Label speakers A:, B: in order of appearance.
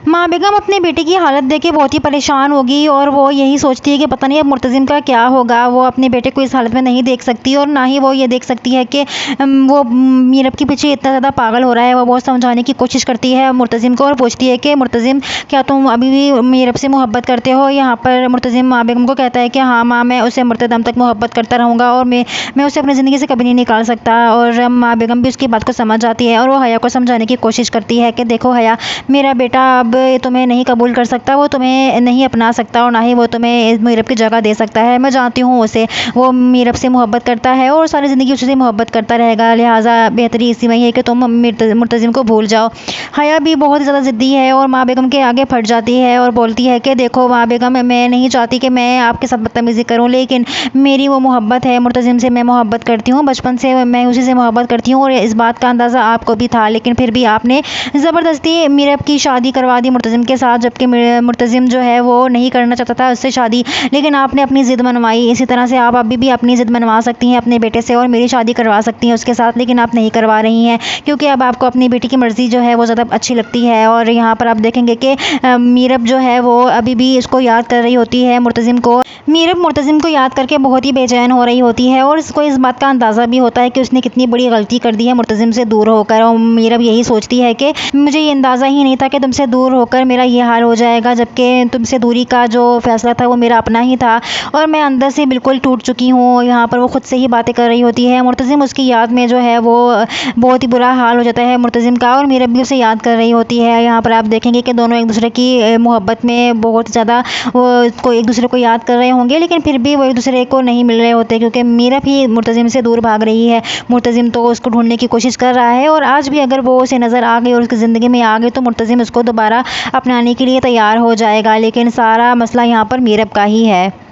A: माँ बेगम अपने बेटे की हालत देख के बहुत ही परेशान होगी और वो यही सोचती है कि पता नहीं अब मुर्तज़िम का क्या होगा। वो अपने बेटे को इस हालत में नहीं देख सकती और ना ही वो ये देख सकती है कि वो मीरब के पीछे इतना ज़्यादा पागल हो रहा है। वो बहुत समझाने की कोशिश करती है मुर्तज़िम को और पूछती है कि मुर्तज़िम, क्या तुम अभी भी मीरब से मोहब्बत करते हो? यहाँ पर मुर्तज़िम माँ बेगम को कहता है कि हाँ माँ, मैं उसे मरते दम तक मोहब्बत करता रहूँगा और मैं उसे अपनी ज़िंदगी से कभी नहीं निकाल सकता। और माँ बेगम भी उसकी बात को समझ जाती है और वो हया को समझाने की कोशिश करती है कि देखो हया, मेरा बेटा अब तुम्हें नहीं कबूल कर सकता, वो तुम्हें नहीं अपना सकता और ना ही वो तुम्हें मीरब की जगह दे सकता है। मैं जानती हूँ उसे, वो मीरब से मोहब्बत करता है और सारी ज़िंदगी उससे मोहब्बत करता रहेगा, लिहाजा बेहतरी इसी में ही है कि तुम मुर्तज़िम को भूल जाओ। हया भी बहुत ज़्यादा ज़िद्दी है और माँ बेगम के आगे फट जाती है और बोलती है कि देखो माँ बेगम, मैं नहीं चाहती कि मैं आपके साथ बदतमीज़ी करूँ, लेकिन मेरी वो मोहब्बत है, मुर्तज़िम से मैं मोहब्बत करती हूँ, बचपन से मैं उसी से मोहब्बत करती हूँ और इस बात का अंदाज़ा आपको भी था, लेकिन फिर भी आपने ज़बरदस्ती मीरब की शादी करवा दी मुर्तज़िम के साथ, जबकि मुर्तज़िम जो है वो नहीं करना चाहता था उससे शादी, लेकिन आपने अपनी ज़िद मनवाई। इसी तरह से आप अभी भी अपनी ज़िद मनवा सकती हैं अपने बेटे से और मेरी शादी करवा सकती हैं उसके साथ, लेकिन आप नहीं करवा रही हैं क्योंकि अब आपको अपनी बेटी की मर्ज़ी जो है वो ज़्यादा अच्छी लगती है। और यहाँ पर आप देखेंगे कि मीरब जो है वो अभी भी इसको याद कर रही होती है मुर्तज़िम को। मीरब मुर्तज़िम को याद करके बहुत ही बेचैन हो रही होती है और उसको इस बात का अंदाज़ा भी होता है कि उसने कितनी बड़ी गलती कर दी है मुर्तज़िम से दूर होकर। और मीरब यही सोचती है कि मुझे ये अंदाज़ा ही नहीं था कि तुमसे दूर होकर मेरा ये हाल हो जाएगा, जबकि तुमसे दूरी का जो फ़ैसला था वो मेरा अपना ही था और मैं अंदर से बिल्कुल टूट चुकी हूँ। यहाँ पर वो खुद से ही बातें कर रही होती है। मुर्तज़िम उसकी याद में जो है वो बहुत ही बुरा हाल हो जाता है मुर्तज़िम का और मीरब भी उसे याद कर रही होती है। यहाँ पर आप देखेंगे कि दोनों एक दूसरे की मोहब्बत में बहुत ज़्यादा वो एक दूसरे को याद कर रहे होंगे, लेकिन फिर भी वो एक दूसरे को नहीं मिल रहे होते क्योंकि मीरब ही मुर्तज़िम से दूर भाग रही है। मुर्तज़िम तो उसको ढूंढने की कोशिश कर रहा है और आज भी अगर वो उसे नज़र आ गई और उसकी ज़िंदगी में आ गई तो मुर्तज़िम उसको दोबारा अपनाने के लिए तैयार हो जाएगा, लेकिन सारा मसला यहाँ पर मीरब का ही है।